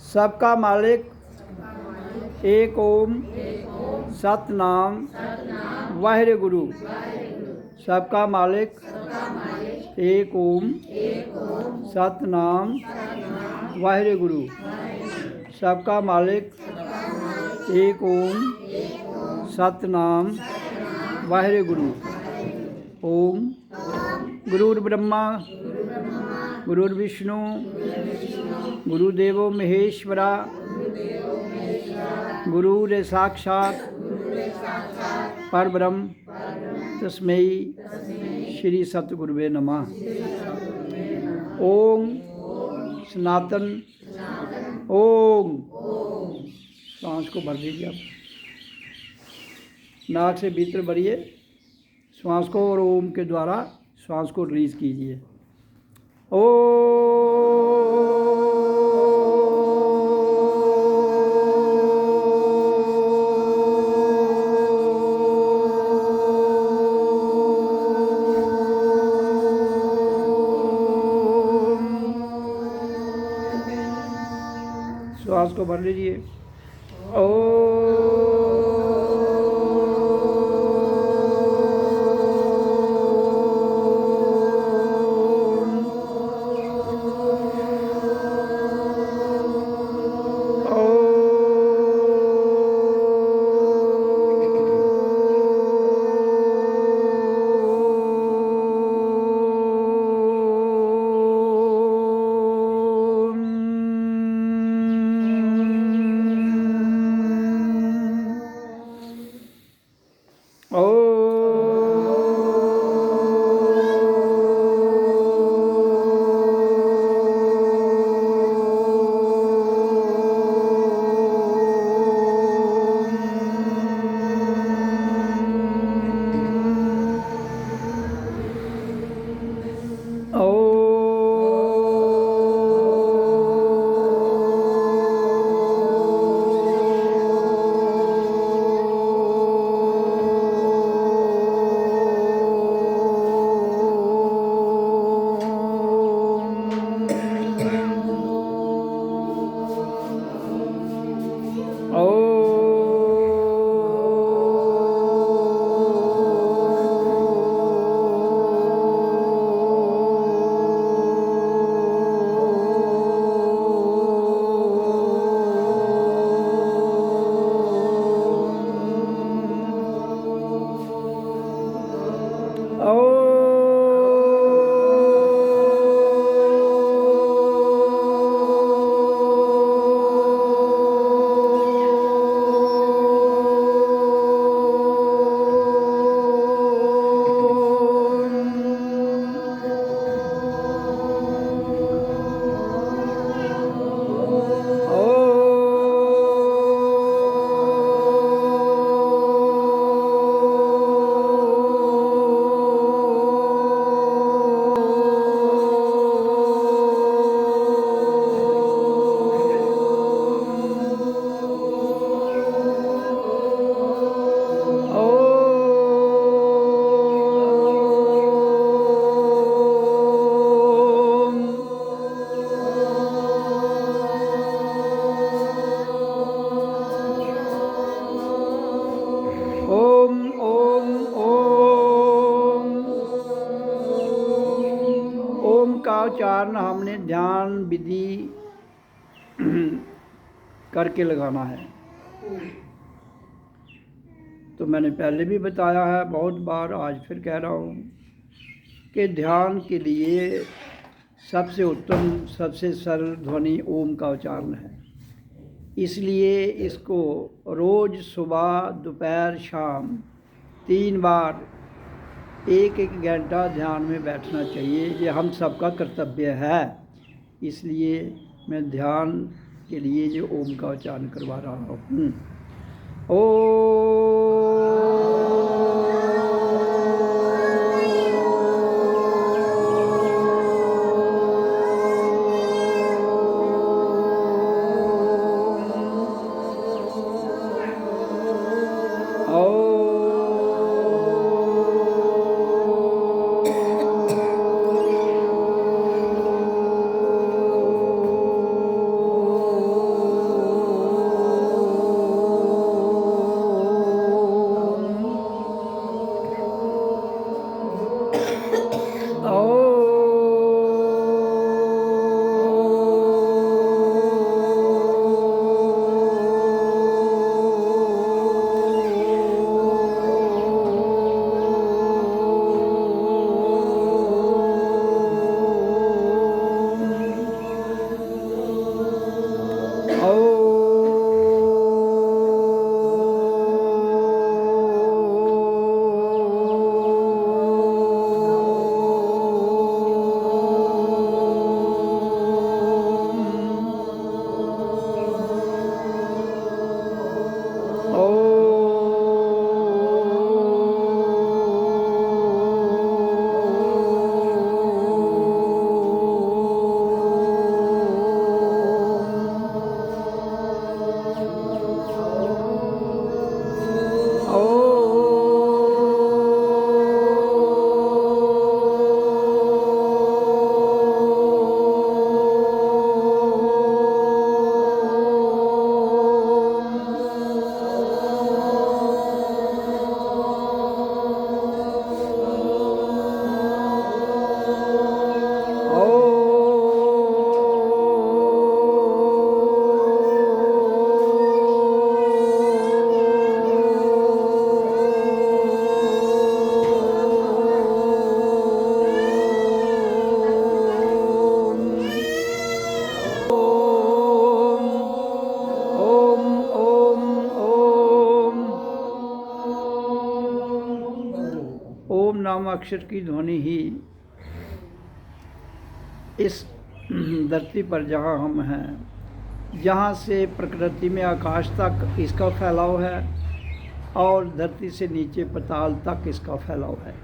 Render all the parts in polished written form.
सबका मालिक एक ओम सतनाम वाहिर गुरु। सबका मालिक एक ओम सतनाम वाहिर गुरु। सबका मालिक एक ओम सतनाम वाहिर गुरु। ओम गुरुर्ब्रह्मा गुरुर्विष्णु गुरुदेवो महेश्वरा गुरुर साक्षात् परब्रह्म तस्मै श्री सतगुरुवे नमः। ओम सनातन ओम। सांस को भर दीजिए आप, नाक से भीतर भरिए श्वास को और ओम के द्वारा श्वास को रिलीज कीजिए। श्वास को भर लीजिए। का उच्चारण हमने ध्यान विधि करके लगाना है। तो मैंने पहले भी बताया है बहुत बार, आज फिर कह रहा हूँ कि ध्यान के लिए सबसे उत्तम सबसे सरल ध्वनि ओम का उच्चारण है। इसलिए इसको रोज़ सुबह दोपहर शाम 3 बार 1-1 घंटा ध्यान में बैठना चाहिए। ये हम सबका कर्तव्य है। इसलिए मैं ध्यान के लिए जो ओम का उच्चारण करवा रहा हूँ। नाम अक्षर की ध्वनि ही इस धरती पर जहाँ हम हैं, जहाँ से प्रकृति में आकाश तक इसका फैलाव है और धरती से नीचे पाताल तक इसका फैलाव है।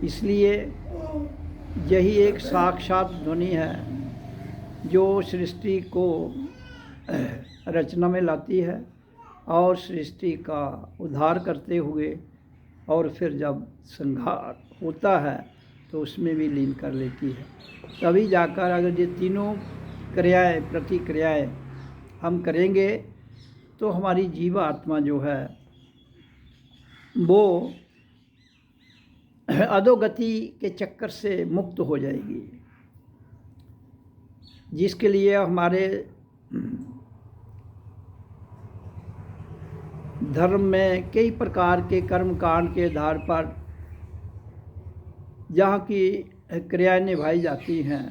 इसलिए यही एक साक्षात ध्वनि है जो सृष्टि को रचना में लाती है और सृष्टि का उद्धार करते हुए और फिर जब संहार होता है तो उसमें भी लीन कर लेती है। तभी जाकर अगर ये तीनों क्रियाएं प्रतिक्रियाएं हम करेंगे तो हमारी जीव आत्मा जो है वो अधोगति के चक्कर से मुक्त हो जाएगी, जिसके लिए हमारे धर्म में कई प्रकार के कर्म कांड के आधार पर जहाँ की क्रियाएं निभाई जाती हैं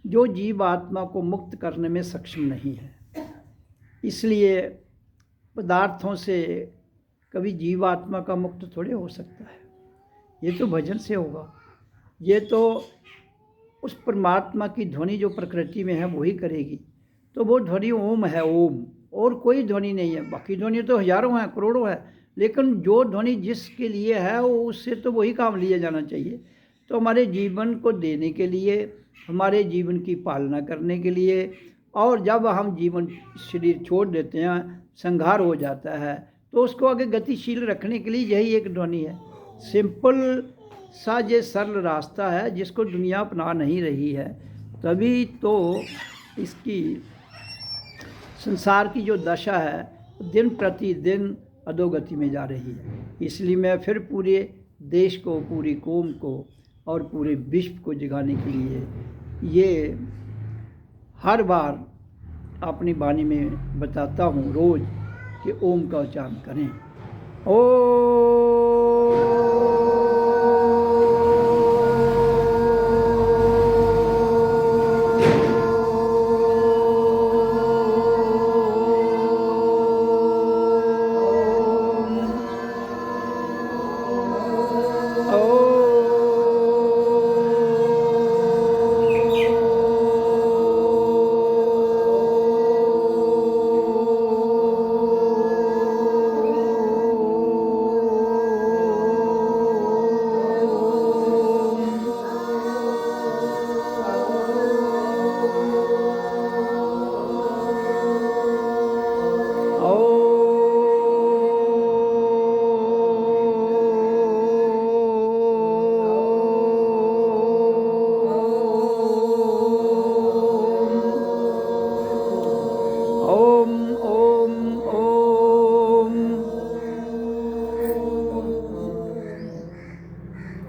जो जीव आत्मा को मुक्त करने में सक्षम नहीं है। इसलिए पदार्थों से कभी जीव आत्मा का मुक्त थोड़े हो सकता है। ये तो भजन से होगा, ये तो उस परमात्मा की ध्वनि जो प्रकृति में है वही करेगी। तो वो ध्वनि ओम है, ओम, और कोई ध्वनि नहीं है। बाकी ध्वनि तो हजारों हैं, करोड़ों है, लेकिन जो ध्वनि जिसके लिए है वो उससे तो वही काम लिया जाना चाहिए। तो हमारे जीवन को देने के लिए, हमारे जीवन की पालना करने के लिए, और जब हम जीवन शरीर छोड़ देते हैं, संहार हो जाता है, तो उसको आगे गतिशील रखने के लिए यही एक ध्वनि है। सिंपल सा ये सरल रास्ता है जिसको दुनिया अपना नहीं रही है। तभी तो इसकी संसार की जो दशा है दिन प्रतिदिन अधोगति में जा रही है। इसलिए मैं फिर पूरे देश को, पूरी कौम को और पूरे विश्व को जगाने के लिए ये हर बार अपनी वाणी में बताता हूँ रोज़ कि ओम का उच्चारण करें।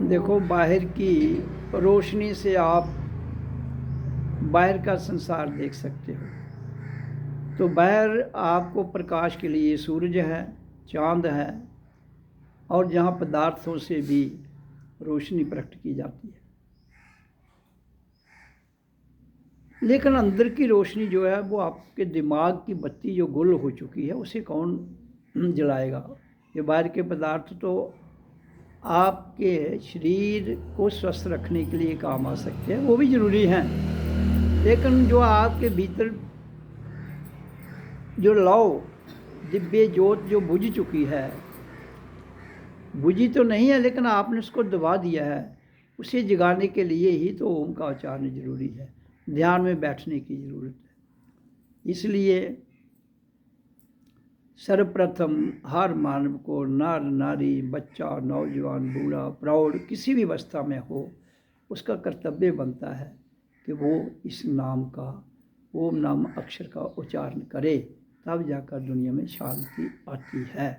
देखो, बाहर की रोशनी से आप बाहर का संसार देख सकते हो। तो बाहर आपको प्रकाश के लिए सूरज है, चांद है, और जहाँ पदार्थों से भी रोशनी प्रकट की जाती है। लेकिन अंदर की रोशनी जो है वो आपके दिमाग की बत्ती जो गुल हो चुकी है उसे कौन जलाएगा। ये बाहर के पदार्थ तो आपके शरीर को स्वस्थ रखने के लिए काम आ सकते हैं, वो भी ज़रूरी हैं, लेकिन जो आपके भीतर जो लौ दिव्य ज्योत जो बुझ चुकी है, बुझी तो नहीं है लेकिन आपने उसको दबा दिया है, उसे जगाने के लिए ही तो ओम का उच्चारण ज़रूरी है, ध्यान में बैठने की ज़रूरत है। इसलिए सर्वप्रथम हर मानव को, नर नारी, बच्चा, नौजवान, बूढ़ा, प्रौढ़, किसी भी अवस्था में हो, उसका कर्तव्य बनता है कि वो इस नाम का, ओम नाम अक्षर का उच्चारण करे, तब जाकर दुनिया में शांति आती है।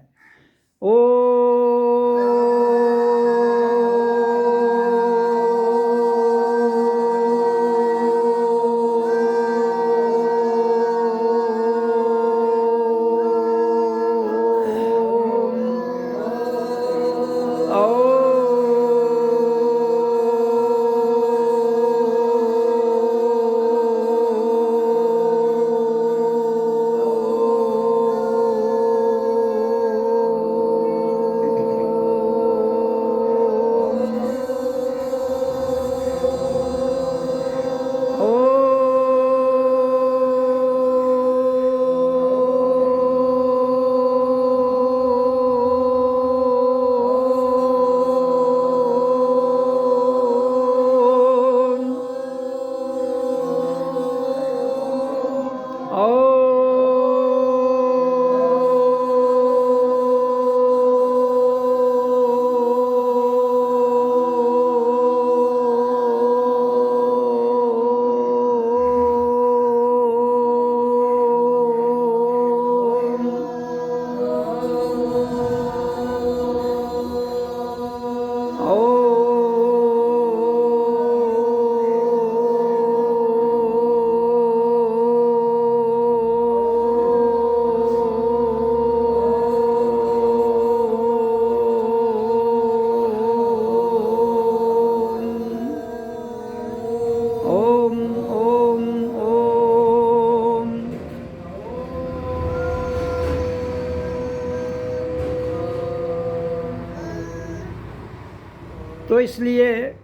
इसलिए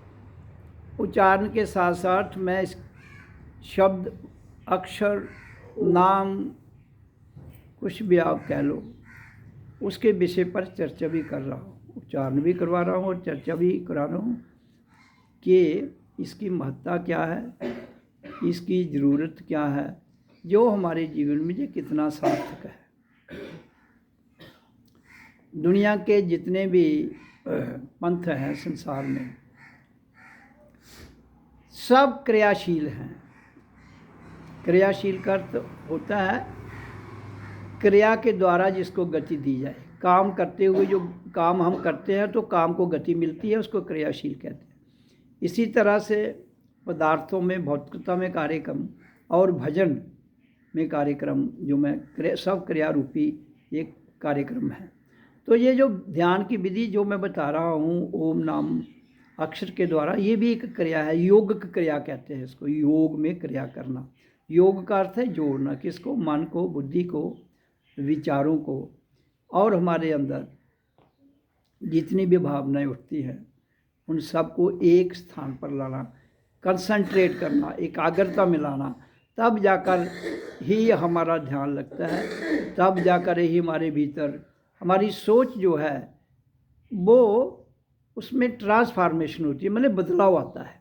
उच्चारण के साथ साथ मैं इस शब्द, अक्षर, नाम, कुछ भी आप कह लो, उसके विषय पर चर्चा भी कर रहा हूँ, उच्चारण भी करवा रहा हूँ और चर्चा भी करा रहा हूँ कि इसकी महत्ता क्या है, इसकी ज़रूरत क्या है, जो हमारे जीवन में ये कितना सार्थक है। दुनिया के जितने भी पंथ हैं संसार में, सब क्रियाशील हैं। क्रियाशील का अर्थ होता है क्रिया के द्वारा जिसको गति दी जाए। काम करते हुए जो काम हम करते हैं तो काम को गति मिलती है, उसको क्रियाशील कहते हैं। इसी तरह से पदार्थों में, भौतिकता में कार्यक्रम और भजन में कार्यक्रम, जो मैं सब क्रिया रूपी एक कार्यक्रम है। तो ये जो ध्यान की विधि जो मैं बता रहा हूँ, ओम नाम अक्षर के द्वारा, ये भी एक क्रिया है। योग क्रिया कहते हैं इसको, योग में क्रिया करना। योग का अर्थ है जोड़ना, किसको? मन को, बुद्धि को, विचारों को, और हमारे अंदर जितनी भी भावनाएं उठती हैं उन सबको एक स्थान पर लाना, कंसंट्रेट करना, एकाग्रता में लाना। तब जाकर ही हमारा ध्यान लगता है, तब जाकर ही हमारे भीतर हमारी सोच जो है वो, उसमें ट्रांसफॉर्मेशन होती है, मतलब बदलाव आता है।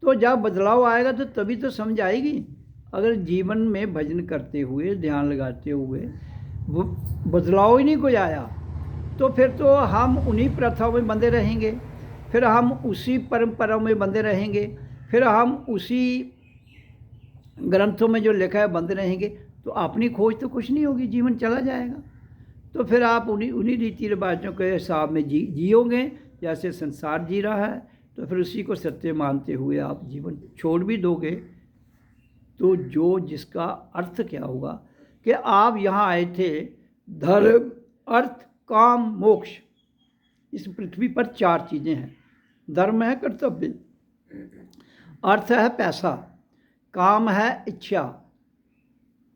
तो जब बदलाव आएगा तो तभी तो समझ आएगी। अगर जीवन में भजन करते हुए, ध्यान लगाते हुए वो बदलाव ही नहीं कोई आया, तो फिर तो हम उन्हीं प्रथाओं में बंधे रहेंगे, फिर हम उसी परंपराओं में बंधे रहेंगे, फिर हम उसी ग्रंथों में जो लिखा है बंधे रहेंगे। तो अपनी खोज तो कुछ नहीं होगी, जीवन चला जाएगा। तो फिर आप उन्हीं रीति रिवाजों के हिसाब में जियोगे जैसे संसार जी रहा है। तो फिर उसी को सत्य मानते हुए आप जीवन छोड़ भी दोगे तो जो जिसका अर्थ क्या होगा कि आप यहाँ आए थे, धर्म, अर्थ, काम, मोक्ष। इस पृथ्वी पर 4 चीज़ें हैं। धर्म है कर्तव्य, अर्थ है पैसा, काम है इच्छा।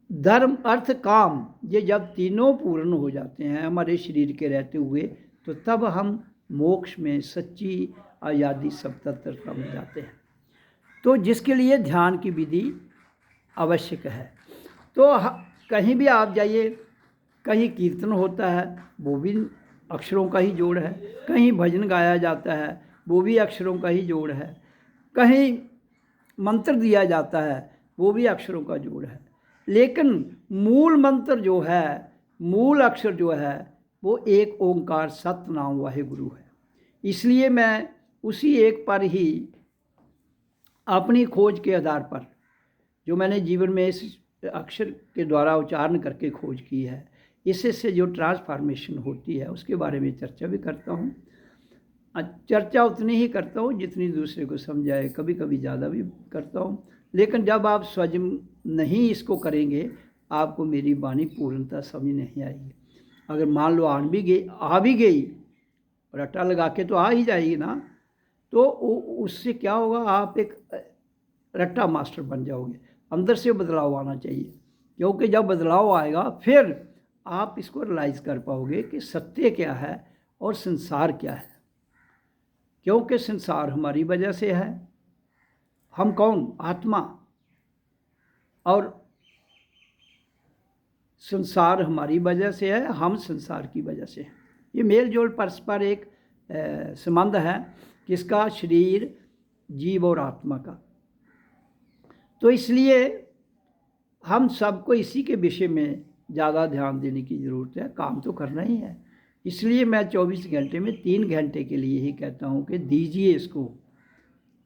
धर्म, अर्थ, काम, ये जब तीनों पूर्ण हो जाते हैं हमारे शरीर के रहते हुए, तो तब हम मोक्ष में सच्ची आज़ादी स्वतंत्रता में जाते हैं। तो जिसके लिए ध्यान की विधि आवश्यक है। तो कहीं भी आप जाइए, कहीं कीर्तन होता है वो भी अक्षरों का ही जोड़ है, कहीं भजन गाया जाता है वो भी अक्षरों का ही जोड़ है, कहीं मंत्र दिया जाता है वो भी अक्षरों का जोड़ है। लेकिन मूल मंत्र जो है, मूल अक्षर जो है, वो एक ओंकार सतनाम वाहेगुरु है। इसलिए मैं उसी एक पर ही अपनी खोज के आधार पर, जो मैंने जीवन में इस अक्षर के द्वारा उच्चारण करके खोज की है, इससे जो ट्रांसफॉर्मेशन होती है उसके बारे में चर्चा भी करता हूँ। चर्चा उतनी ही करता हूँ जितनी दूसरे को समझाए, कभी कभी ज़्यादा भी करता हूँ। लेकिन जब आप स्वयं नहीं इसको करेंगे, आपको मेरी वाणी पूर्णतः समझ नहीं आएगी। अगर मान लो आ भी गई, रट्टा लगा के तो आ ही जाएगी ना, तो उससे क्या होगा, आप एक रट्टा मास्टर बन जाओगे। अंदर से बदलाव आना चाहिए, क्योंकि जब बदलाव आएगा फिर आप इसको रियलाइज़ कर पाओगे कि सत्य क्या है और संसार क्या है। क्योंकि संसार हमारी वजह से है। हम कौन? आत्मा। और संसार हमारी वजह से है, हम संसार की वजह से हैं। ये मेल जोल परस्पर एक संबंध है, किसका? शरीर, जीव और आत्मा का। तो इसलिए हम सबको इसी के विषय में ज़्यादा ध्यान देने की ज़रूरत है। काम तो करना ही है। इसलिए मैं 24 घंटे में 3 घंटे के लिए ही कहता हूँ कि दीजिए इसको,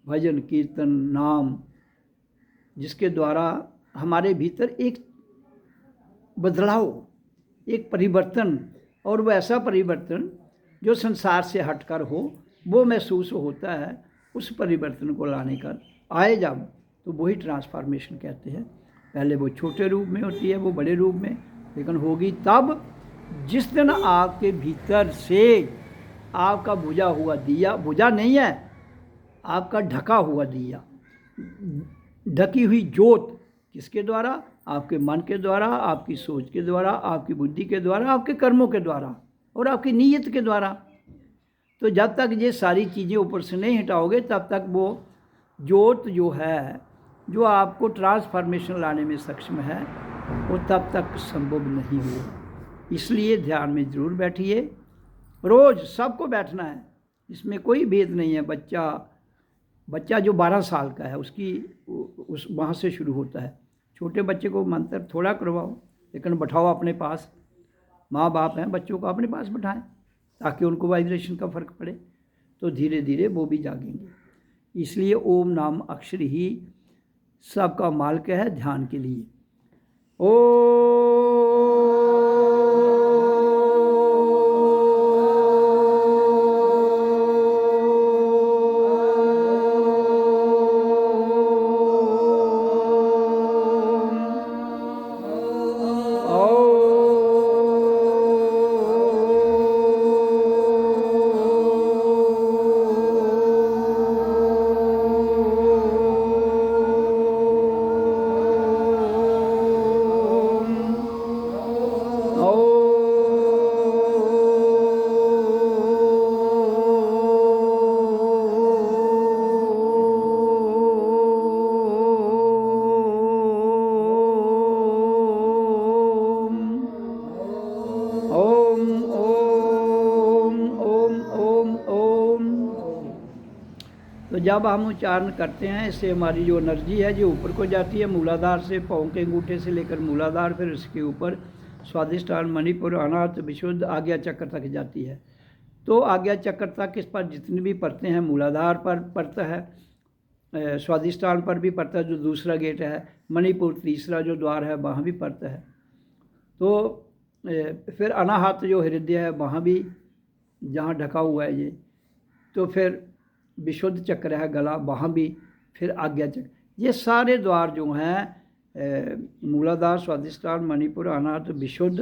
भजन, कीर्तन, नाम, जिसके द्वारा हमारे भीतर एक बदलाव, एक परिवर्तन, और वो ऐसा परिवर्तन जो संसार से हटकर हो, वो महसूस होता है। उस परिवर्तन को लाने का आए जब, तो वही ट्रांसफॉर्मेशन कहते हैं। पहले वो छोटे रूप में होती है, वो बड़े रूप में, लेकिन होगी तब जिस दिन आपके भीतर से आपका बुझा हुआ दिया, बुझा नहीं है, आपका ढका हुआ दिया, ढकी हुई ज्योत, किसके द्वारा? आपके मन के द्वारा, आपकी सोच के द्वारा, आपकी बुद्धि के द्वारा, आपके कर्मों के द्वारा और आपकी नीयत के द्वारा। तो जब तक ये सारी चीज़ें ऊपर से नहीं हटाओगे तब तक वो ज्योत जो है, जो आपको ट्रांसफॉर्मेशन लाने में सक्षम है, वो तब तक संभव नहीं होगा। इसलिए ध्यान में ज़रूर बैठिए, रोज़ सबको बैठना है, इसमें कोई भेद नहीं है। बच्चा जो 12 साल का है उस वहाँ से शुरू होता है। छोटे बच्चे को मंत्र थोड़ा करवाओ, लेकिन बैठाओ अपने पास। माँ बाप हैं, बच्चों को अपने पास बैठाएं ताकि उनको वाइब्रेशन का फ़र्क पड़े, तो धीरे धीरे वो भी जागेंगे। इसलिए ओम नाम अक्षर ही सबका मालिक है ध्यान के लिए। ओ तो जब हम उच्चारण करते हैं, इससे हमारी जो एनर्जी है जो ऊपर को जाती है, मूलाधार से पाँव के अंगूठे से लेकर मूलाधार, फिर उसके ऊपर स्वादिष्ठान, मणिपुर, अनाहत, विशुद्ध, आज्ञा चक्र तक जाती है। तो आज्ञा चक्र तक इस पर जितनी भी परतें हैं, मूलाधार पर पड़ता है, स्वादिष्ठान पर भी पड़ता है जो दूसरा गेट है, मणिपुर तीसरा जो द्वार है वहाँ भी पड़ता है। तो फिर अनाहत जो हृदय है वहाँ भी, जहाँ ढका हुआ है ये, तो फिर विशुद्ध चक्र है गला, वहाँ भी, फिर आज्ञा चक्र। ये सारे द्वार जो हैं, मूलाधार, स्वादिष्ठान, मणिपुर, अनाहत, विशुद्ध,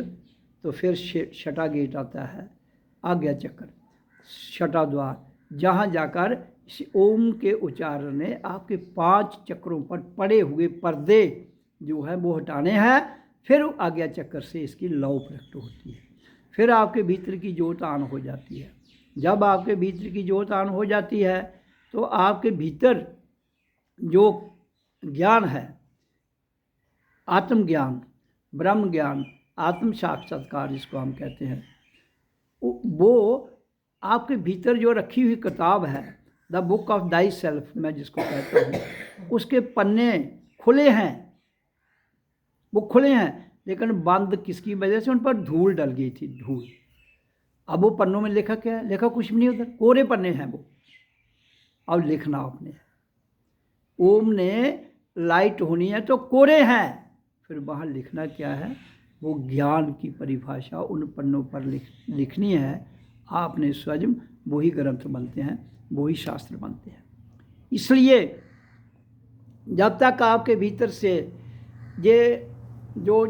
तो फिर छठा गेट आता है आज्ञा चक्र, छठा द्वार, जहाँ जाकर इस ओम के उच्चारण ने आपके 5 चक्रों पर पड़े हुए पर्दे जो हैं वो हटाने हैं। फिर आज्ञा चक्र से इसकी लौ प्रकट होती है, फिर आपके भीतर की ज्योत ऑन हो जाती है। जब आपके भीतर की ज्योत ऑन हो जाती है तो आपके भीतर जो ज्ञान है, आत्मज्ञान, ब्रह्म ज्ञान, आत्म साक्षात्कार जिसको हम कहते हैं, वो आपके भीतर जो रखी हुई किताब है, the book of thy self मैं जिसको कहता हूँ, उसके पन्ने खुले हैं, वो खुले हैं, लेकिन बंद किसकी वजह से? उन पर धूल डल गई थी, धूल। अब वो पन्नों में लिखा क्या है? लिखा कुछ भी नहीं, उधर कोरे पन्ने हैं वो। अब लिखना आपने, ओम ने लाइट होनी है तो कोरे हैं, फिर वहाँ लिखना क्या है? वो ज्ञान की परिभाषा उन पन्नों पर लिखनी है आपने स्वयं। वही ग्रंथ बनते हैं, वही शास्त्र बनते हैं। इसलिए जब तक आपके भीतर से ये जो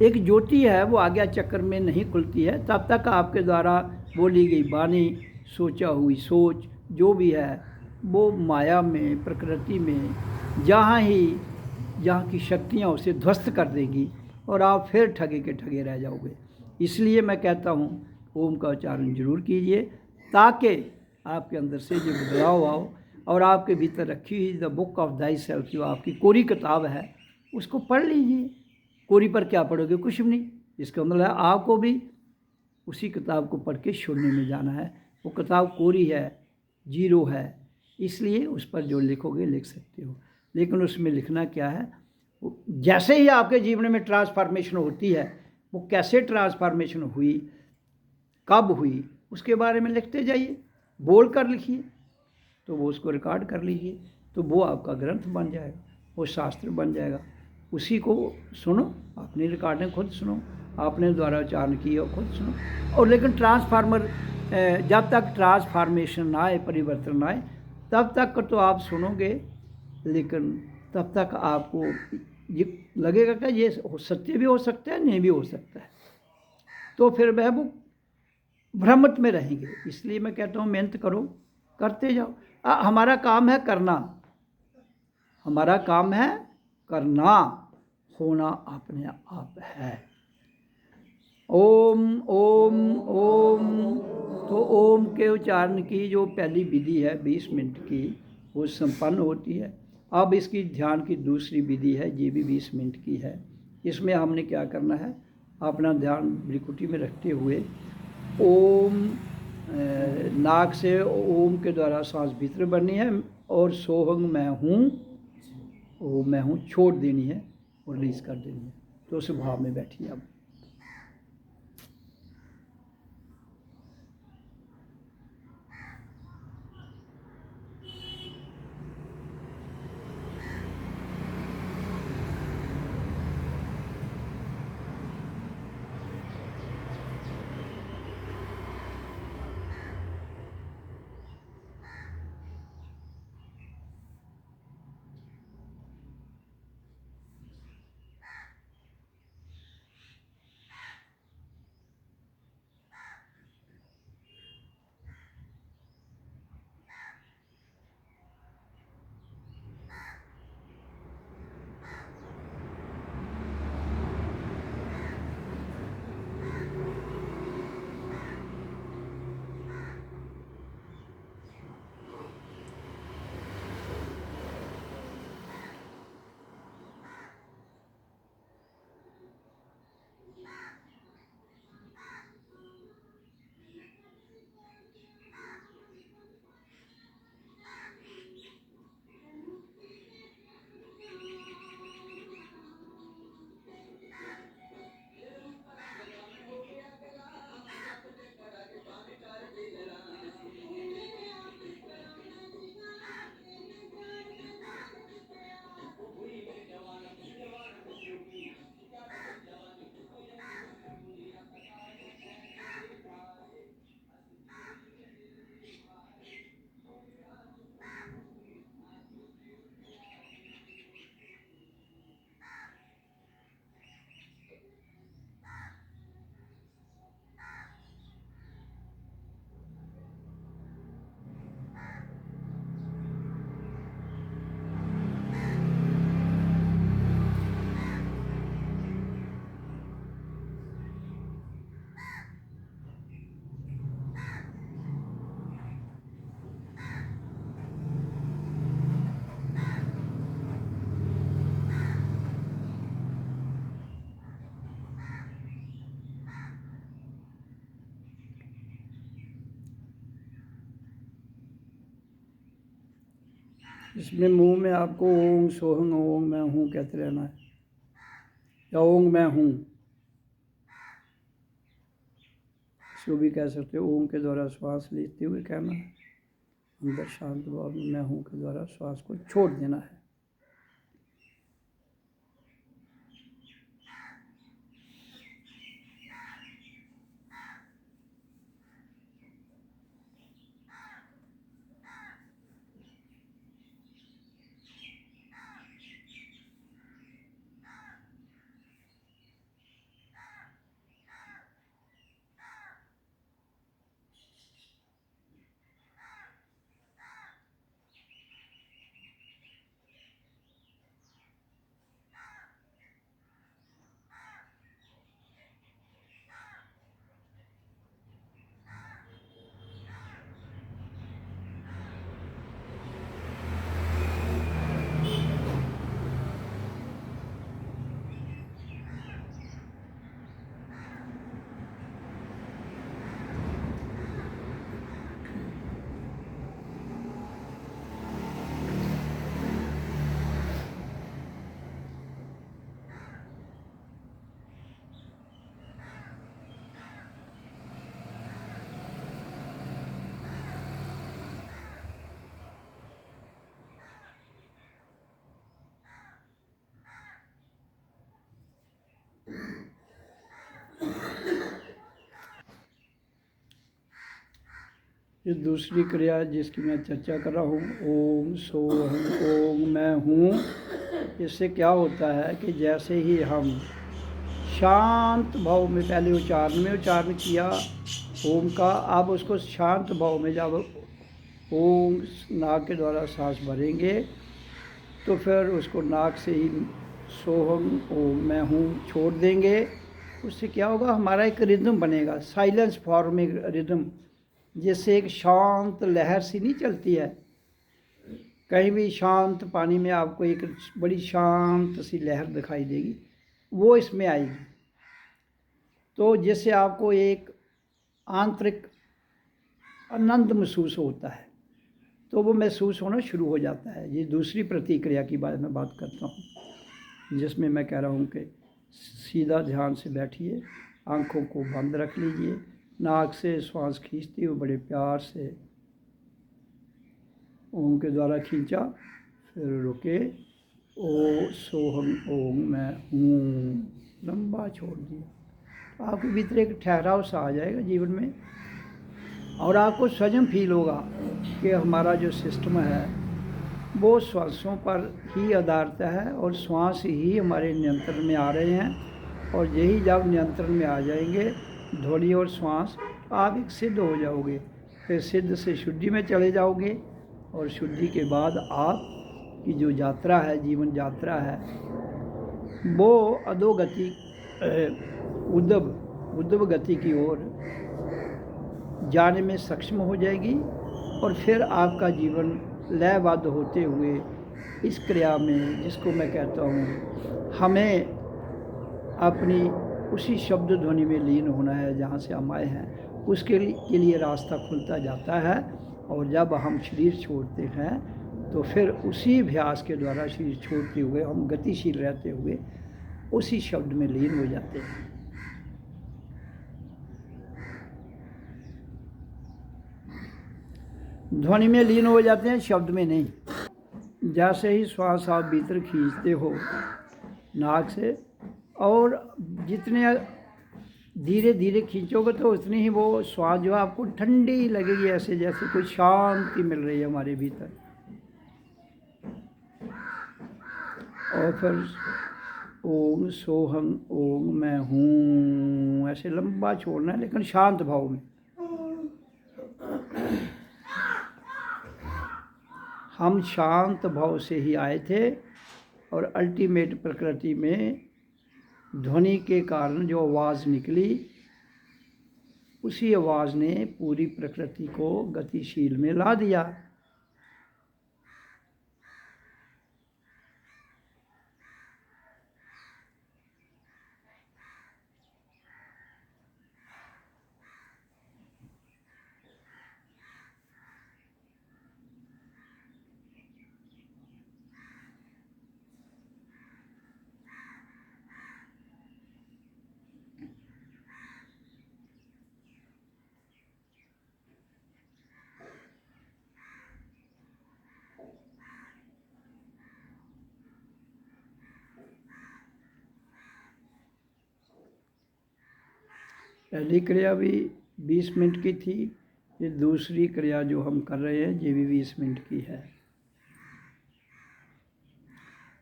एक ज्योति है वो आज्ञा चक्र में नहीं खुलती है, तब तक आपके द्वारा बोली गई वाणी, सोचा हुई सोच जो भी है, वो माया में, प्रकृति में, जहाँ की शक्तियाँ उसे ध्वस्त कर देगी और आप फिर ठगे के ठगे रह जाओगे। इसलिए मैं कहता हूँ ओम का उच्चारण जरूर कीजिए, ताकि आपके अंदर से जो बदलाव आओ और आपके भीतर रखी हुई the book of thy self जो आपकी कोरी किताब है उसको पढ़ लीजिए। कोरी पर क्या पढ़ोगे? कुछ भी नहीं। इसका मतलब है आपको भी उसी किताब को पढ़ के शून्य में जाना है। वो किताब कोरी है, जीरो है, इसलिए उस पर जो लिखोगे लिख सकते हो, लेकिन उसमें लिखना क्या है? जैसे ही आपके जीवन में ट्रांसफॉर्मेशन होती है, वो कैसे ट्रांसफॉर्मेशन हुई, कब हुई, उसके बारे में लिखते जाइए, बोल कर लिखिए, तो वो उसको रिकॉर्ड कर लीजिए, तो वो आपका ग्रंथ बन जाएगा, वो शास्त्र बन जाएगा। उसी को सुनो, अपनी रिकॉर्डिंग खुद सुनो, आपने द्वारा उच्चारण किया खुद सुनो। और लेकिन जब तक ट्रांसफॉर्मेशन ना आए, परिवर्तन ना आए, तब तक तो आप सुनोगे, लेकिन तब तक आपको ये लगेगा कि ये सत्य भी हो सकता है, नहीं भी हो सकता है, तो फिर वह वो भ्रमत में रहेंगे। इसलिए मैं कहता हूँ मेहनत करो, करते जाओ। हमारा काम है करना, हमारा काम है करना, होना अपने आप है। ओम ओम ओम। तो ओम के उच्चारण की जो पहली विधि है 20 मिनट की, वो संपन्न होती है। अब इसकी ध्यान की दूसरी विधि है, ये भी 20 मिनट की है। इसमें हमने क्या करना है, अपना ध्यान भ्रिकुटी में रखते हुए ओम, नाक से ओम के द्वारा सांस भीतर भरनी है और सोहंग मैं हूँ, वो मैं हूँ छोड़ देनी है और रिलीज कर देनी है। तो उस भाव में बैठिए अब। इसमें मुंह में आपको ओम सोहंग ओम मैं हूँ कहते रहना है, या ओम मैं हूँ, इसको भी कह सकते हो। ओम के द्वारा श्वास लेते हुए कहना है, अंदर शांत भाव में मैं हूँ के द्वारा श्वास को छोड़ देना है। ये दूसरी क्रिया जिसकी मैं चर्चा कर रहा हूँ, ओम सोहम ओम मैं हूँ, इससे क्या होता है कि जैसे ही हम शांत भाव में, पहले उच्चारण किया ओम का, अब उसको शांत भाव में जब ओम नाक के द्वारा सांस भरेंगे तो फिर उसको नाक से ही सोहम ओम मैं हूँ छोड़ देंगे उससे क्या होगा, हमारा एक रिदम बनेगा, साइलेंस फॉर्मिंग रिदम, जैसे एक शांत लहर सी नहीं चलती है, कहीं भी शांत पानी में आपको एक बड़ी शांत सी लहर दिखाई देगी, वो इसमें आएगी। तो जैसे आपको एक आंतरिक आनंद महसूस होता है, तो वो महसूस होना शुरू हो जाता है। ये दूसरी प्रतिक्रिया की बारे में बात करता हूँ, जिसमें मैं कह रहा हूँ कि सीधा ध्यान से बैठिए, आंखों को बंद रख लीजिए, नाक से श्वास खींचते हुए बड़े प्यार से ओम के द्वारा खींचा, फिर रुके, ओ सोहम ओम मैं हूँ, लंबा छोड़ दिया। आपके भीतर एक ठहराव सा आ जाएगा जीवन में, और आपको स्वयं फील होगा कि हमारा जो सिस्टम है वो श्वासों पर ही आधारित है, और श्वास ही हमारे नियंत्रण में आ रहे हैं। और यही जब नियंत्रण में आ जाएंगे ध्वनि और श्वास, आप एक सिद्ध हो जाओगे। फिर सिद्ध से शुद्धि में चले जाओगे, और शुद्धि के बाद आप की जो यात्रा है, जीवन यात्रा है, वो अधोगति उद्धव गति की ओर जाने में सक्षम हो जाएगी। और फिर आपका जीवन लयबद्ध होते हुए इस क्रिया में, जिसको मैं कहता हूँ, हमें अपनी उसी शब्द ध्वनि में लीन होना है जहाँ से हम आए हैं, उसके लिए रास्ता खुलता जाता है। और जब हम शरीर छोड़ते हैं तो फिर उसी अभ्यास के द्वारा शरीर छोड़ते हुए हम गतिशील रहते हुए उसी शब्द में लीन हो जाते हैं। ध्वनि में लीन हो जाते हैं, शब्द में नहीं। जैसे ही श्वास आप भीतर खींचते हो नाक से, और जितने धीरे धीरे खींचोगे तो उतनी ही वो श्वास जो आपको ठंडी लगेगी, ऐसे जैसे कोई शांति मिल रही है हमारे भीतर। और फिर ओम सोहम ओम मैं हूँ, ऐसे लंबा छोड़ना है, लेकिन शांत भाव में। हम शांत भाव से ही आए थे, और अल्टीमेट प्रकृति में ध्वनि के कारण जो आवाज़ निकली, उसी आवाज़ ने पूरी प्रकृति को गतिशील में ला दिया। पहली क्रिया भी 20 मिनट की थी, ये दूसरी क्रिया जो हम कर रहे हैं ये भी 20 मिनट की है,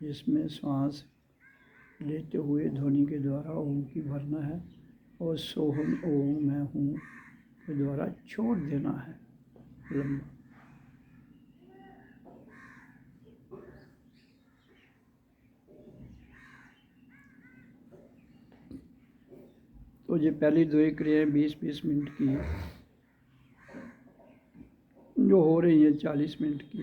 जिसमें श्वास लेते हुए ध्वनि के द्वारा ओम की भरना है, और सोहम ओम मैं हूँ के द्वारा छोड़ देना है लंबा। तो ये पहली दो क्रियाएँ 20-20 मिनट की जो हो रही है 40 मिनट की,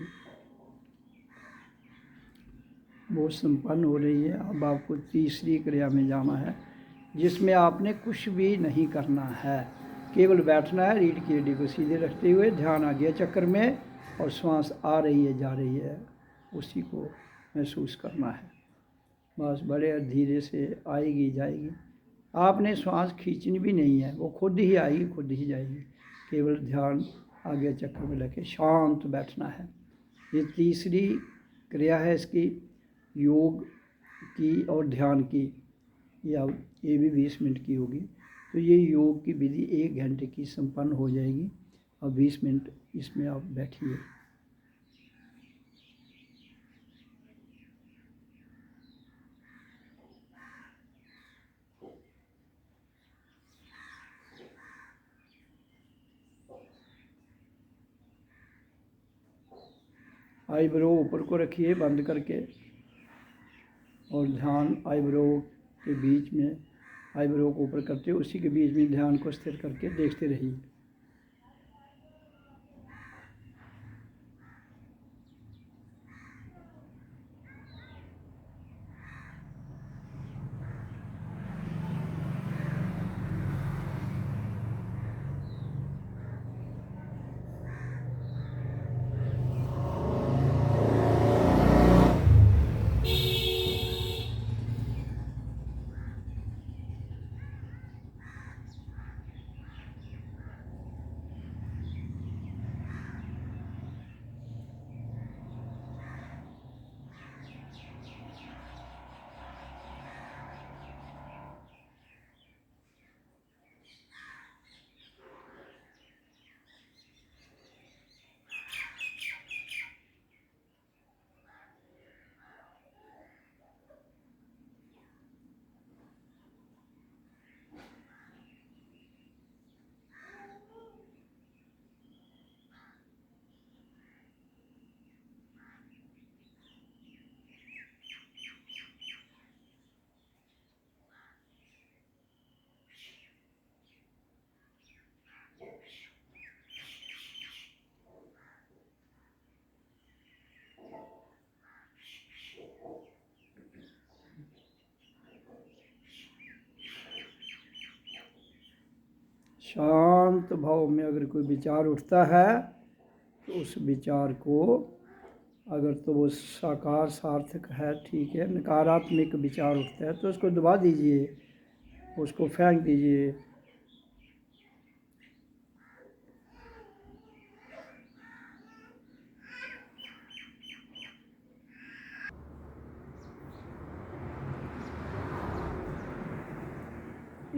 वो संपन्न हो रही है। अब आपको तीसरी क्रिया में जाना है, जिसमें आपने कुछ भी नहीं करना है, केवल बैठना है, रीढ़ की हड्डी को सीधे रखते हुए, ध्यान आगे चक्र में, और श्वास आ रही है जा रही है उसी को महसूस करना है। बस बड़े धीरे से आएगी जाएगी, आपने श्वास खींचनी भी नहीं है, वो खुद ही आएगी खुद ही जाएगी। केवल ध्यान आगे चक्र में लेके शांत बैठना है। ये तीसरी क्रिया है इसकी, योग की और ध्यान की। ये भी 20 मिनट की होगी। तो ये योग की विधि 1 घंटे की संपन्न हो जाएगी, और 20 मिनट इसमें आप बैठिए। आईब्रो ऊपर को रखिए बंद करके, और ध्यान आईब्रो के बीच में आईब्रो को ऊपर करते हुए उसी के बीच में ध्यान को स्थिर करके देखते रहिए। शांत भाव में अगर कोई विचार उठता है तो उस विचार को, अगर तो वो साकार सार्थक है ठीक है, नकारात्मक विचार उठता है तो उसको दबा दीजिए, उसको फेंक दीजिए।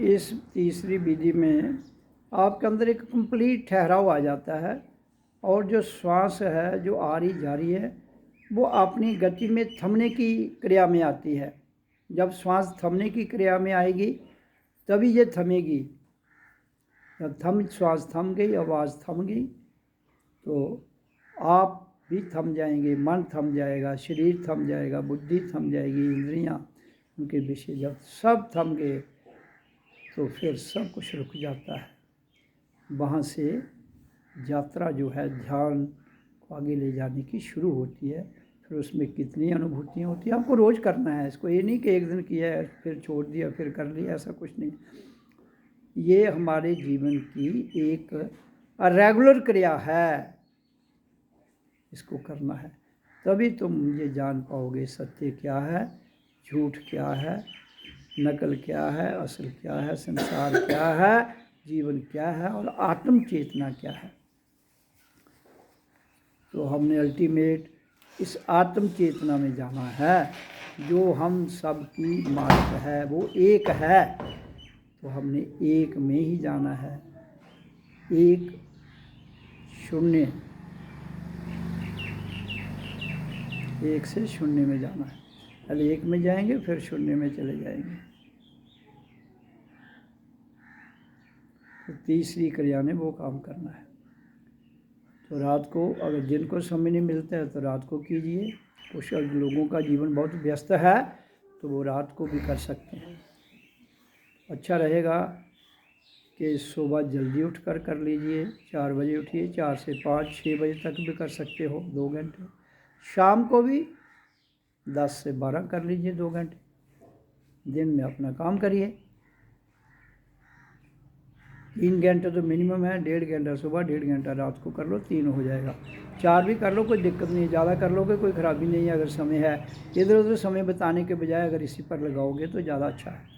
इस तीसरी विधि में आपके अंदर एक कंप्लीट ठहराव आ जाता है और जो श्वास है जो आ रही जा रही है वो अपनी गति में थमने की क्रिया में आती है। जब श्वास थमने की क्रिया में आएगी तभी ये थमेगी। जब श्वास थम गई, आवाज़ थम गई तो आप भी थम जाएंगे, मन थम जाएगा, शरीर थम जाएगा, बुद्धि थम जाएगी, इंद्रियां, उनके विषय जब सब थम गए तो फिर सब कुछ रुक जाता है। वहाँ से यात्रा जो है ध्यान को आगे ले जाने की शुरू होती है। फिर उसमें कितनी अनुभूतियाँ होती हैं, आपको रोज़ करना है इसको। ये नहीं कि एक दिन किया है फिर छोड़ दिया फिर कर लिया, ऐसा कुछ नहीं। ये हमारे जीवन की एक रेगुलर क्रिया है, इसको करना है तभी तुम ये जान पाओगे सत्य क्या है, झूठ क्या है, नकल क्या है, असल क्या है, संसार क्या है, जीवन क्या है और आत्म चेतना क्या है। तो हमने अल्टीमेट इस आत्म चेतना में जाना है जो हम सब की मार्ग है, वो एक है। तो हमने एक में ही जाना है, एक शून्य, एक से शून्य में जाना है। पहले एक में जाएंगे फिर शून्य में चले जाएंगे। तो तीसरी क्रिया ने वो काम करना है। तो रात को, अगर दिन को समय नहीं मिलता है तो रात को कीजिए। कुछ लोगों का जीवन बहुत व्यस्त है तो वो रात को भी कर सकते हैं। अच्छा रहेगा कि सुबह जल्दी उठकर कर लीजिए, 4 बजे उठिए, 4 से 5 6 बजे तक भी कर सकते हो 2 घंटे। शाम को भी 10 से 12 कर लीजिए 2 घंटे। दिन में अपना काम करिए। 3 घंटे तो मिनिमम है, 1.5 घंटा सुबह, 1.5 घंटा रात को कर लो, 3 हो जाएगा। 4 भी कर लो, कोई दिक्कत नहीं है। ज़्यादा कर लोगे कोई ख़राबी नहीं है। अगर समय है, इधर उधर समय बताने के बजाय अगर इसी पर लगाओगे तो ज़्यादा अच्छा है।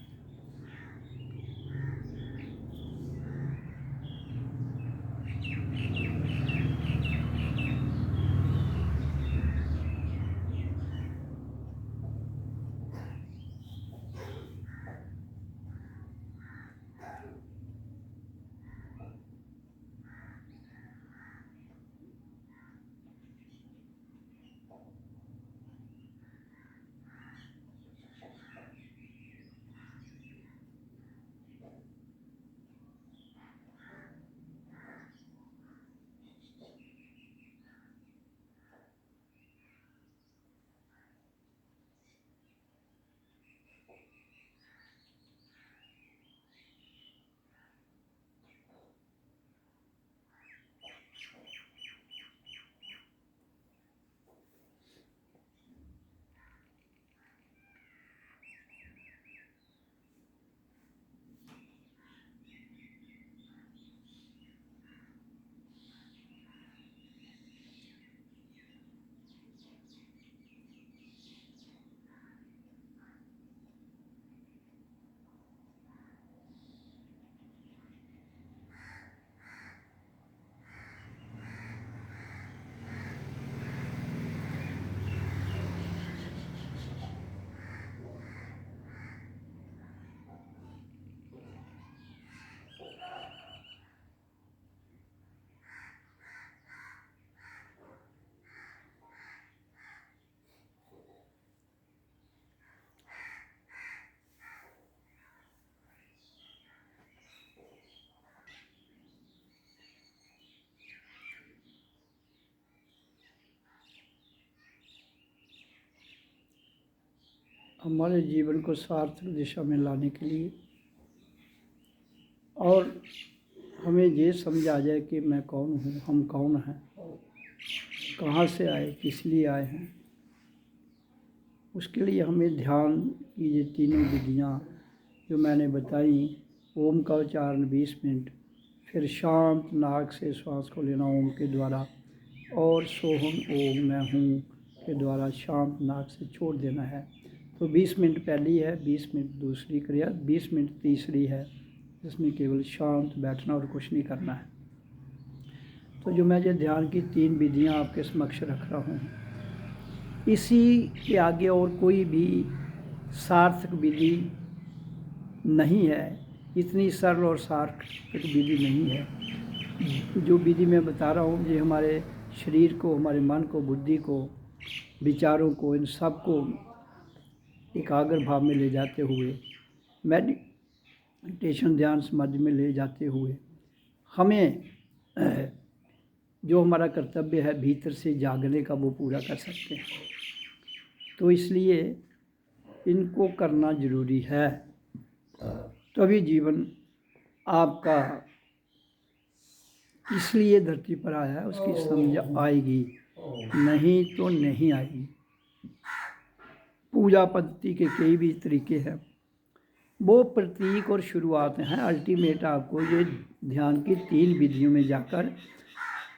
हमारे जीवन को सार्थक दिशा में लाने के लिए और हमें ये समझ आ जाए कि मैं कौन हूँ, हम कौन हैं, कहाँ से आए, किस लिए आए हैं। उसके लिए हमें ध्यान की ये तीनों विधियाँ जो मैंने बताई, ओम का उच्चारण 20 मिनट, फिर शांत नाक से श्वास को लेना ओम के द्वारा, और सोहम ओम मैं हूँ के द्वारा शांत नाक से छोड़ देना है। तो 20 मिनट पहली है, 20 मिनट दूसरी क्रिया, 20 मिनट तीसरी है, जिसमें केवल शांत बैठना और कुछ नहीं करना है। तो जो मैं ये ध्यान की 3 विधियाँ आपके समक्ष रख रहा हूँ, इसी के आगे और कोई भी सार्थक विधि नहीं है, इतनी सरल और सार्थक विधि नहीं है। जो विधि मैं बता रहा हूँ ये हमारे शरीर को, हमारे मन को, बुद्धि को, विचारों को, इन सब को एकाग्र भाव में ले जाते हुए, मेडिटेशन ध्यान समाधि में ले जाते हुए, हमें जो हमारा कर्तव्य है भीतर से जागने का, वो पूरा कर सकते हैं। तो इसलिए इनको करना ज़रूरी है, तभी जीवन आपका इसलिए धरती पर आया है उसकी समझ आएगी, नहीं तो नहीं आएगी। पूजा पद्धति के कई भी तरीके हैं, वो प्रतीक और शुरुआत हैं। अल्टीमेट आपको ये ध्यान की 3 विधियों में जाकर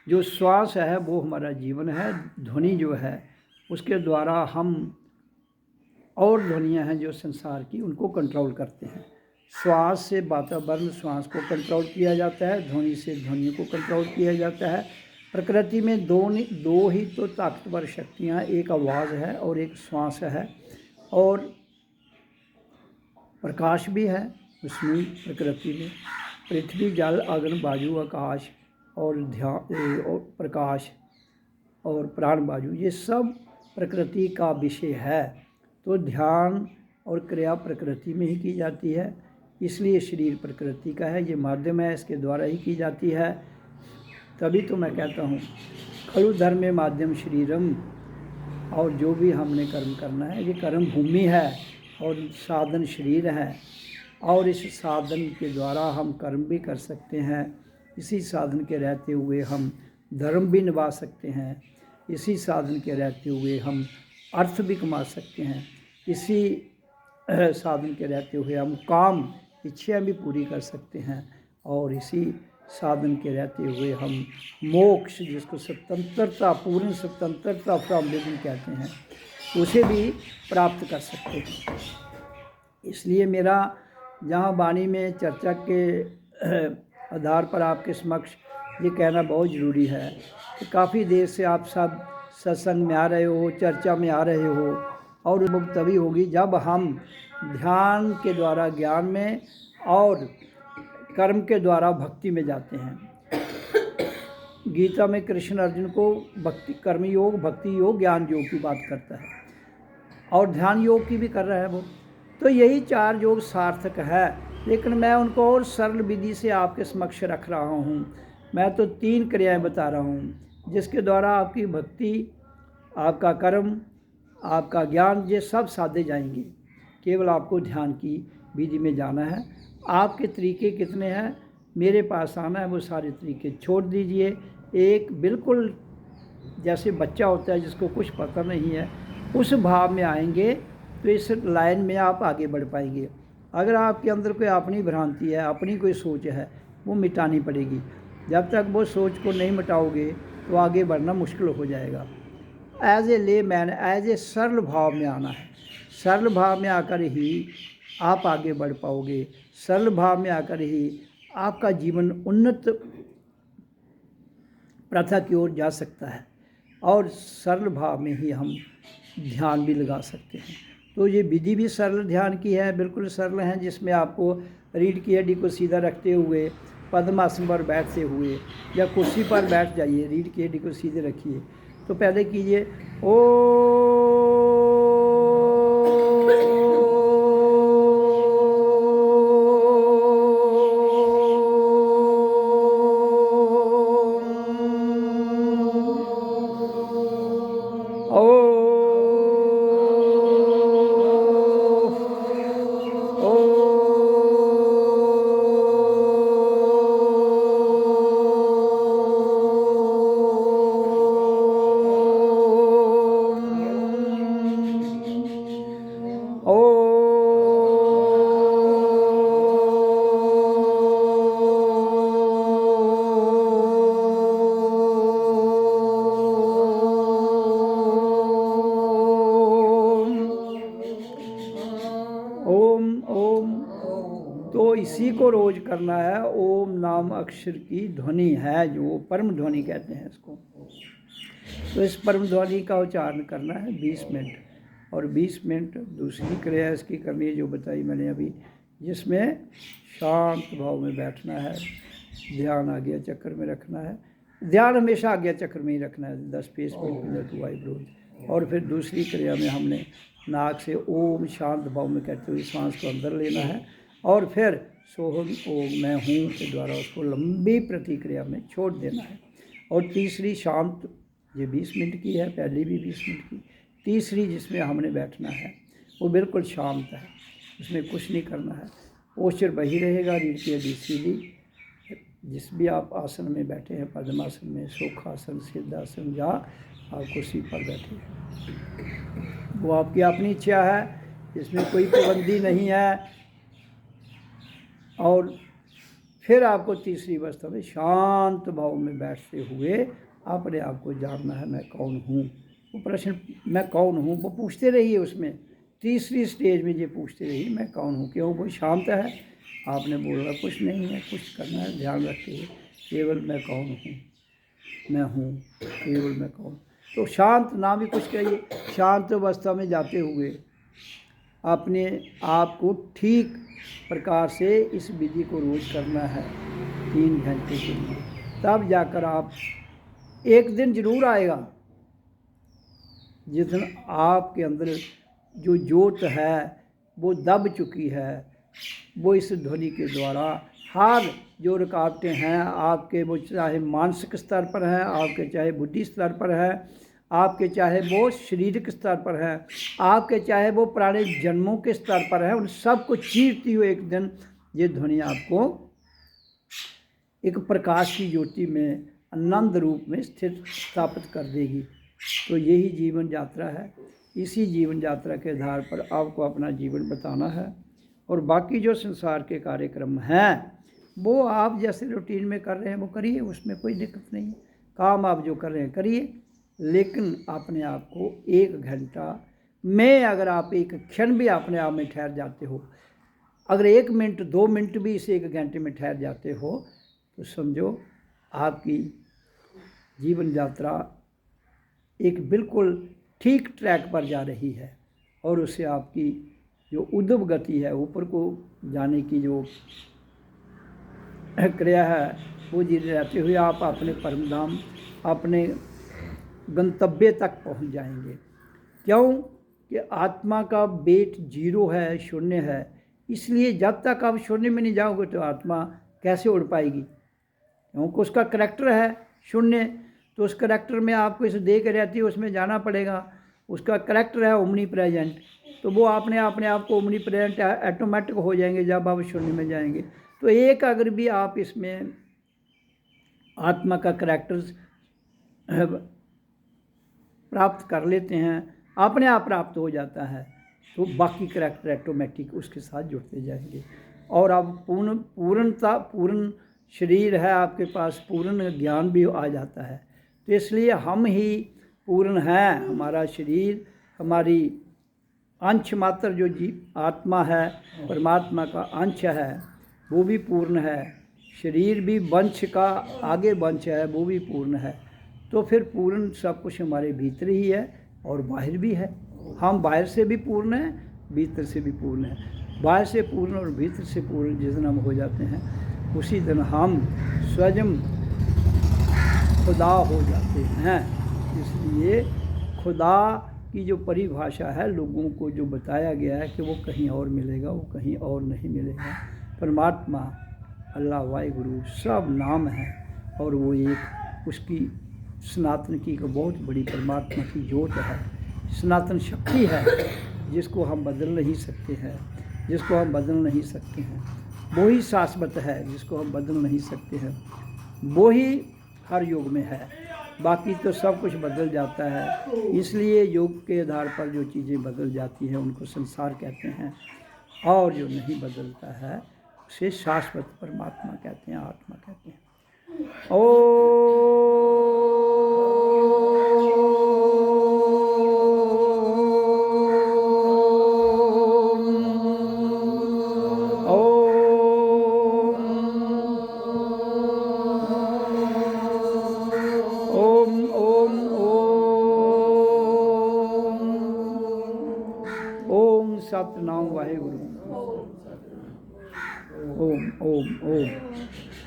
जो श्वास है वो हमारा जीवन है। ध्वनि जो है उसके द्वारा हम, और ध्वनियाँ हैं जो संसार की, उनको कंट्रोल करते हैं। श्वास से वातावरण, श्वास को कंट्रोल किया जाता है, ध्वनि से ध्वनि को कंट्रोल किया जाता है। प्रकृति में दो ही तो ताकतवर शक्तियाँ, एक आवाज़ है और एक श्वास है, और प्रकाश भी है उसमें। प्रकृति में पृथ्वी, जल, अग्नि, वायु, आकाश और ध्यान और प्रकाश और प्राण वायु, ये सब प्रकृति का विषय है। तो ध्यान और क्रिया प्रकृति में ही की जाती है, इसलिए शरीर प्रकृति का है, ये माध्यम है, इसके द्वारा ही की जाती है। तभी तो मैं कहता हूँ खलु धर्मे माध्यम शरीरम, और जो भी हमने कर्म करना है ये कर्म भूमि है और साधन शरीर है, और इस साधन के द्वारा हम कर्म भी कर सकते हैं। इसी साधन के रहते हुए हम धर्म भी निभा सकते हैं, इसी साधन के रहते हुए हम अर्थ भी कमा सकते हैं, इसी साधन के रहते हुए हम काम इच्छाएं भी पूरी कर सकते हैं, और इसी साधन के रहते हुए हम मोक्ष, जिसको स्वतंत्रता, पूर्ण स्वतंत्रता फ्रॉम लिविंग कहते हैं, उसे भी प्राप्त कर सकते हैं। इसलिए मेरा जहाँ वाणी में चर्चा के आधार पर आपके समक्ष ये कहना बहुत ज़रूरी है कि काफ़ी देर से आप सब सत्संग में आ रहे हो, चर्चा में आ रहे हो, और वो तभी होगी जब हम ध्यान के द्वारा ज्ञान में और कर्म के द्वारा भक्ति में जाते हैं। गीता में कृष्ण अर्जुन को भक्ति, कर्म योग, भक्ति योग, ज्ञान योग की बात करता है, और ध्यान योग की भी कर रहा है वो। तो यही 4 योग सार्थक है, लेकिन मैं उनको और सरल विधि से आपके समक्ष रख रहा हूँ। मैं तो 3 क्रियाएं बता रहा हूँ जिसके द्वारा आपकी भक्ति, आपका कर्म, आपका ज्ञान, ये सब साधे जाएंगे। केवल आपको ध्यान की विधि में जाना है। आपके तरीके कितने हैं, मेरे पास आना है, वो सारे तरीके छोड़ दीजिए। एक बिल्कुल जैसे बच्चा होता है जिसको कुछ पता नहीं है, उस भाव में आएंगे तो इस लाइन में आप आगे बढ़ पाएंगे। अगर आपके अंदर कोई अपनी भ्रांति है, अपनी कोई सोच है, वो मिटानी पड़ेगी। जब तक वो सोच को नहीं मिटाओगे तो आगे बढ़ना मुश्किल हो जाएगा। एज ए ले मैन, एज ए सरल भाव में आना है। सरल भाव में आकर ही आप आगे बढ़ पाओगे, सरल भाव में आकर ही आपका जीवन उन्नत प्रथा की ओर जा सकता है, और सरल भाव में ही हम ध्यान भी लगा सकते हैं। तो ये विधि भी सरल ध्यान की है, बिल्कुल सरल है, जिसमें आपको रीढ़ की हड्डी को सीधा रखते हुए, पद्मासन पर बैठते हुए, या कुर्सी पर बैठ जाइए, रीढ़ की हड्डी को सीधे रखिए। तो पहले कीजिए ओ ओम ओम। तो इसी को रोज करना है। ओम नाम अक्षर की ध्वनि है, जो परम ध्वनि कहते हैं इसको। तो इस परम ध्वनि का उच्चारण करना है 20 मिनट, और 20 मिनट दूसरी क्रिया इसकी करनी है जो बताई मैंने अभी, जिसमें शांत भाव में बैठना है, ध्यान आज्ञा चक्र में रखना है। ध्यान हमेशा आज्ञा चक्र में ही रखना है, 10 पेस टू वाइब्रोज। और फिर दूसरी क्रिया में हमने नाक से ओम शांत भाव में कहते हुए सांस को अंदर लेना है, और फिर सोहम ओम मैं हूँ के द्वारा उसको लंबी प्रतिक्रिया में छोड़ देना है। और तीसरी शांत, ये 20 मिनट की है, पहली भी 20 मिनट की। तीसरी जिसमें हमने बैठना है वो बिल्कुल शांत है, उसमें कुछ नहीं करना है। पोस्चर वही रहेगा, रीढ़ की हड्डी सीधी। जिस भी आप आसन में बैठे हैं, पद्मासन में, सुखासन, सिद्धासन, जहाँ आप कुर्सी पर बैठे हैं, वो आपकी अपनी इच्छा है, इसमें कोई पाबंदी नहीं है। और फिर आपको तीसरी अवस्था में शांत भाव में बैठते हुए अपने आप को जानना है, मैं कौन हूँ। वो प्रश्न मैं कौन हूँ वो पूछते रहिए उसमें। तीसरी स्टेज में ये पूछते रहिए मैं कौन हूँ। क्यों? वो शांत है, आपने बोला कुछ नहीं है, कुछ करना है, ध्यान रखते हुए केवल मैं कौन हूँ, मैं हूँ, केवल मैं कौन। तो शांत ना भी कुछ कहिए, शांत अवस्था में जाते हुए अपने आप को ठीक प्रकार से इस विधि को रोज करना है 3 घंटे के लिए। तब जाकर आप एक दिन जरूर आएगा जिस दिन आपके अंदर जो ज्योत है वो दब चुकी है, वो इस ध्वनि के द्वारा हर जो रुकावटें हैं आपके, वो चाहे मानसिक स्तर पर हैं, आपके चाहे बुद्धि स्तर पर है, आपके चाहे वो शारीरिक स्तर पर है, आपके चाहे वो पुराने जन्मों के स्तर पर है, उन सब को चीरती हुई एक दिन ये ध्वनि आपको एक प्रकाश की ज्योति में आनंद रूप में स्थित स्थापित कर देगी। तो यही जीवन यात्रा है। इसी जीवन यात्रा के आधार पर आपको अपना जीवन बताना है, और बाकी जो संसार के कार्यक्रम हैं वो आप जैसे रूटीन में कर रहे हैं वो करिए, उसमें कोई दिक्कत नहीं है। काम आप जो कर रहे हैं करिए, लेकिन अपने आप को 1 घंटा में, अगर आप एक क्षण भी अपने आप में ठहर जाते हो, अगर 1 मिनट 2 मिनट भी इस 1 घंटे में ठहर जाते हो, तो समझो आपकी जीवन यात्रा एक बिल्कुल ठीक ट्रैक पर जा रही है, और उससे आपकी जो उद्दव गति है, ऊपर को जाने की जो क्रिया है, वो जीते रहते हुए आप अपने परम धाम, अपने गंतव्य तक पहुंच जाएंगे। क्यों? कि आत्मा का वेट 0 है, शून्य है। इसलिए जब तक आप शून्य में नहीं जाओगे तो आत्मा कैसे उड़ पाएगी? क्योंकि उसका करैक्टर है शून्य, तो उस करैक्टर में आपको इसे दे के रहती है, उसमें जाना पड़ेगा। उसका करैक्टर है ओमनी प्रेजेंट, तो वो अपने आप को ओमनी प्रेजेंट ऑटोमेटिक हो जाएंगे जब आप शून्य में जाएंगे। तो एक अगर भी आप इसमें आत्मा का करैक्टर प्राप्त कर लेते हैं, अपने आप प्राप्त हो जाता है, तो बाकी करैक्टर ऑटोमेटिक उसके साथ जुड़ते जाएंगे। और अब पूर्ण शरीर है आपके पास, पूर्ण ज्ञान भी आ जाता है। तो इसलिए हम ही पूर्ण हैं। हमारा शरीर, हमारी अंश मात्र जो आत्मा है, परमात्मा का अंश है, वो भी पूर्ण है। शरीर भी वंश का आगे वंश है, वो भी पूर्ण है। तो फिर पूर्ण सब कुछ हमारे भीतर ही है और बाहर भी है। हम बाहर से भी पूर्ण हैं, भीतर से भी पूर्ण हैं। बाहर से पूर्ण और भीतर से पूर्ण जिस दिन हम हो जाते हैं, उसी दिन हम स्वयं खुदा हो जाते हैं। इसलिए खुदा की जो परिभाषा है लोगों को जो बताया गया है कि वो कहीं और मिलेगा, वो कहीं और नहीं मिलेगा। परमात्मा, अल्लाह, वाहिगुरु सब नाम है, और वो एक उसकी सनातन की एक बहुत बड़ी परमात्मा की ज्योत है, सनातन शक्ति है, जिसको हम बदल नहीं सकते हैं, जिसको हम बदल नहीं सकते हैं। वो ही शाश्वत है, जिसको हम बदल नहीं सकते हैं। वो ही हर युग में है, बाकी तो सब कुछ बदल जाता है। इसलिए योग के आधार पर जो चीज़ें बदल जाती हैं उनको संसार कहते हैं, और जो नहीं बदलता है उसे शाश्वत परमात्मा कहते हैं, आत्मा कहते हैं। ओम ओम ओम सतनाम वाहेगुरु। ओम ओम ओम